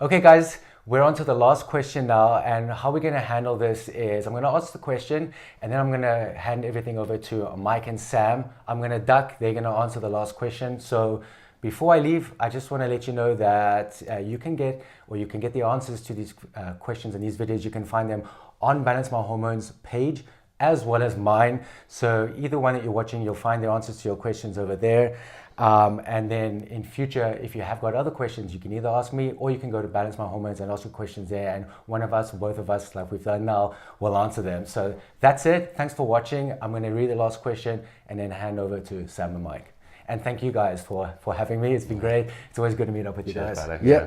Okay, guys, we're on to the last question now, and how we're going to handle this is I'm going to ask the question, and then I'm going to hand everything over to Mike and Sam. I'm going to duck, they're going to answer the last question. So before I leave, I just want to let you know that you can get the answers to these questions and these videos. You can find them on Balance My Hormones page as well as mine. So either one that you're watching, you'll find the answers to your questions over there. And then in future, if you have got other questions, you can either ask me or you can go to Balance My Hormones and ask your questions there. And one of us or both of us, like we've done now, will answer them. So that's it. Thanks for watching. I'm going to read the last question and then hand over to Sam and Mike. And thank you guys for having me. It's been great. It's always good to meet up with you guys. Yeah.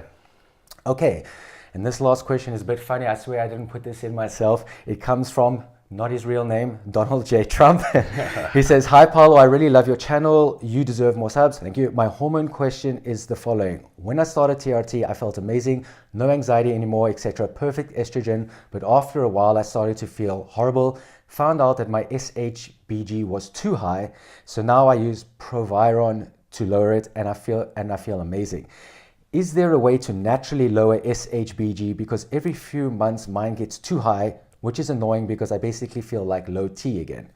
Okay. And this last question is a bit funny. I swear I didn't put this in myself. It comes from, not his real name, Donald J. Trump. He says, "Hi Paolo, I really love your channel. You deserve more subs. Thank you. My hormone question is the following. When I started TRT, I felt amazing, no anxiety anymore, etc. Perfect estrogen. But after a while, I started to feel horrible. Found out that my SHBG was too high. So now I use Proviron to lower it, and I feel amazing. Is there a way to naturally lower SHBG? Because every few months mine gets too high, which is annoying because I basically feel like low T again.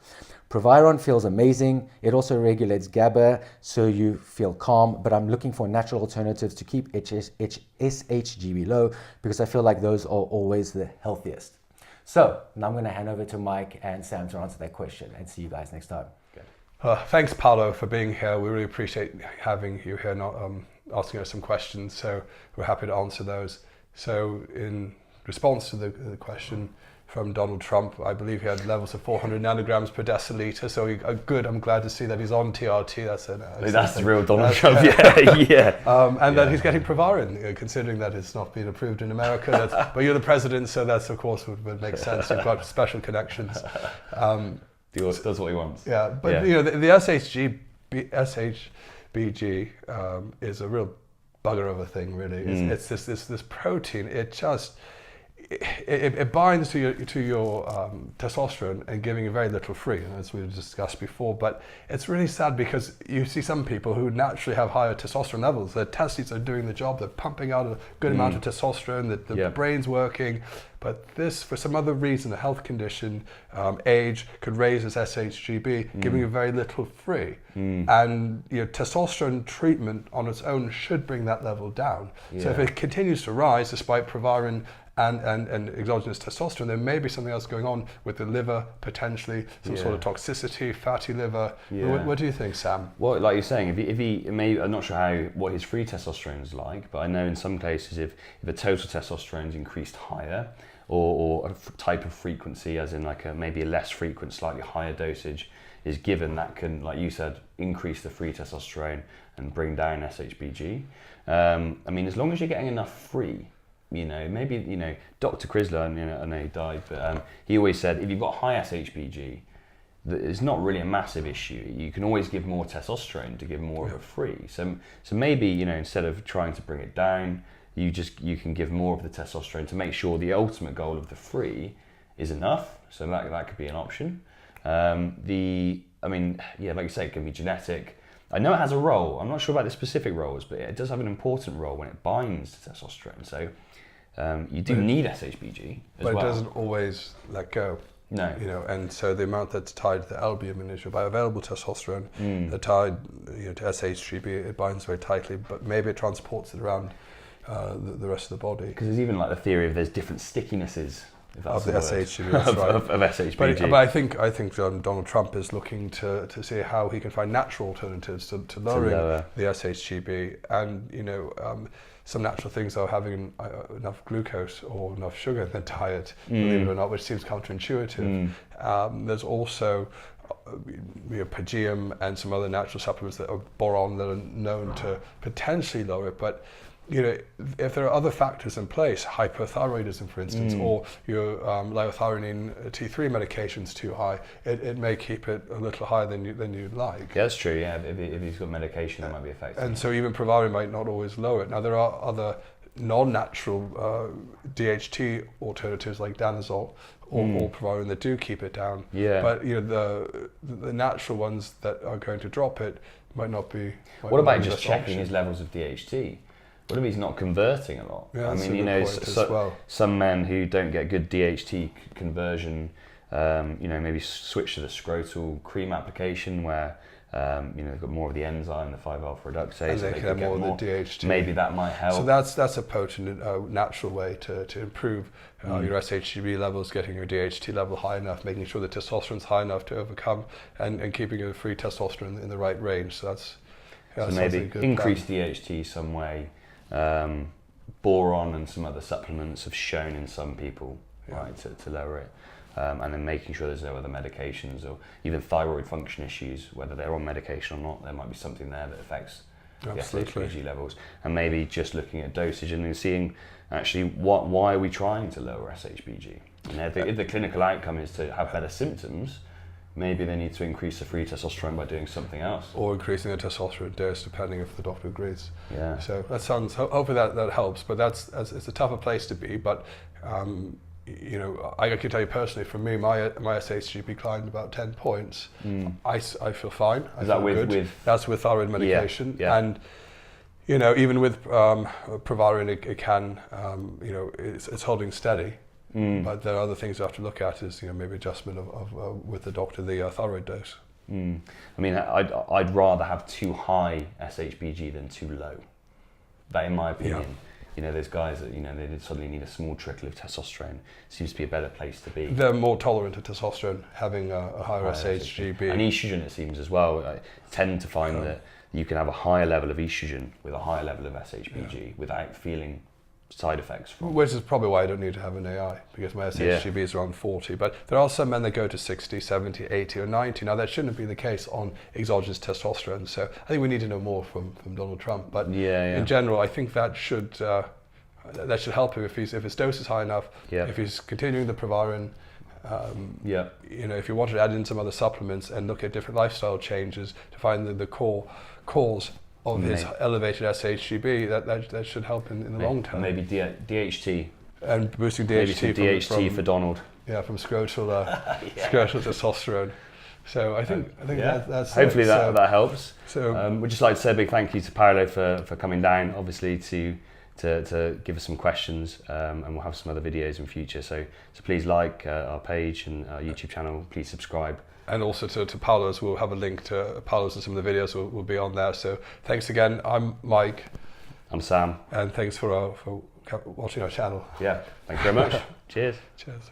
Proviron feels amazing. It also regulates GABA, so you feel calm, but I'm looking for natural alternatives to keep SHGB low because I feel like those are always the healthiest." So now I'm going to hand over to Mike and Sam to answer that question, and see you guys next time. Thanks, Paolo, for being here. We really appreciate having you here, not asking us some questions, so we're happy to answer those. So in response to the question from Donald Trump, I believe he had levels of 400 nanograms per deciliter, so good. I'm glad to see that he's on TRT. That's the real Donald Trump, yeah. And that he's getting Proviron, considering that it's not been approved in America. But you're the president, so that's of course would make sense. You've got special connections. Does what he wants. Yeah, but you know the SHBG is a real bugger of a thing, really. It's this protein. It binds to your testosterone and giving you very little free, as we discussed before. But it's really sad because you see some people who naturally have higher testosterone levels. Their testes are doing the job. They're pumping out a good amount of testosterone. The brain's working. But this, for some other reason, a health condition, age, could raise this SHGB, giving you very little free. And testosterone treatment on its own should bring that level down. So if it continues to rise despite Proviron and exogenous testosterone, there may be something else going on with the liver, potentially some sort of toxicity, fatty liver. What do you think, Sam? Well, like you're saying, if he may, I'm not sure what his free testosterone is like, but I know in some cases if the total testosterone is increased higher, or a type of frequency, as in like maybe a less frequent, slightly higher dosage is given, that can, like you said, increase the free testosterone and bring down SHBG. I mean, as long as you're getting enough free, maybe, Dr. Crisler, I know he died, but he always said if you've got high SHBG, it's not really a massive issue. You can always give more testosterone to give more of it free. So maybe, instead of trying to bring it down, you can give more of the testosterone to make sure the ultimate goal of the free is enough. So that could be an option. Like you say, it can be genetic. I know it has a role. I'm not sure about the specific roles, but it does have an important role when it binds to testosterone. So you do need SHBG as well. But it doesn't always let go. No. And so the amount that's tied to the albumin is your bioavailable testosterone. They're tied to SHGB, it binds very tightly, but maybe it transports it around the rest of the body. Because there's even like the theory of there's different stickinesses of the SHGB, that's right. of SHBG. But I think Donald Trump is looking to see how he can find natural alternatives to lowering the SHGB, and some natural things are having enough glucose or enough sugar in their diet, believe it or not, which seems counterintuitive. There's also Pagium and some other natural supplements that are boron that are known to potentially lower it, but if there are other factors in place, hypothyroidism, for instance, or your liothyronine T3 medication's too high, it may keep it a little higher than you'd like. Yeah, that's true. Yeah, if he's got medication, that might be effective. And so even Proviron might not always lower it. Now there are other non-natural DHT alternatives like Danazol or Proviron that do keep it down. Yeah. But the natural ones that are going to drop it might not be. What about just checking his levels of DHT? What if he's not converting a lot? Yeah, I that's mean, a you good know, point as well. some men who don't get good DHT conversion, you know, maybe switch to the scrotal cream application where, you know, they've got more of the enzyme, the 5-alpha reductase, And they can have more of the DHT. Maybe that might help. So that's a potent, natural way to improve your SHGB levels, getting your DHT level high enough, making sure the testosterone's high enough to overcome, and keeping your free testosterone in the right range. So that's so maybe increase DHT some way. Boron and some other supplements have shown in some people, right, to lower it. And then making sure there's no other medications or even thyroid function issues, whether they're on medication or not, there might be something there that affects the SHBG levels. And maybe just looking at dosage and then seeing actually why are we trying to lower SHBG? You know, if the clinical outcome is to have better symptoms, maybe they need to increase the free testosterone by doing something else. Or increasing the testosterone dose, depending if the doctor agrees. Yeah. So that sounds, hopefully that helps, but it's a tougher place to be. But you know, I can tell you personally, for me, my SHGB climbed about 10 points. I feel fine. Is that with that's with thyroid medication. Yeah. And you know, even with Proviron, it can, you know, it's holding steady. But there are other things you have to look at, is, you know, maybe adjustment of with the doctor, the thyroid dose. I mean, I'd rather have too high SHBG than too low. That, in my opinion. Yeah. You know, there's guys that, you know, they suddenly need a small trickle of testosterone. Seems to be a better place to be. They're more tolerant to testosterone, having a higher SHGB. And estrogen, it seems, as well. I tend to find that you can have a higher level of estrogen with a higher level of SHBG without feeling side effects from. Which is probably why I don't need to have an AI, because my SHGB is around 40. But there are some men that go to 60, 70, 80 or 90. Now that shouldn't be the case on exogenous testosterone. So I think we need to know more from Donald Trump. But in general, I think that should help him if his dose is high enough, if he's continuing the Proviron. You know, if you wanted to add in some other supplements and look at different lifestyle changes to find the core cause of his elevated SHGB, that should help in the long term. Maybe DHT. And boosting DHT. Maybe some DHT for Donald. Yeah, from scrotal testosterone. So I think that's hopefully it. that helps. So we'd just like to say a big thank you to Paolo for coming down, obviously to give us some questions, and we'll have some other videos in future. So please like our page and our YouTube channel. Please subscribe. And also to Paolo's, we'll have a link to Paolo's, and some of the videos will be on there. So thanks again. I'm Mike. I'm Sam. And thanks for watching our channel. Yeah, thank you very much. Cheers. Cheers.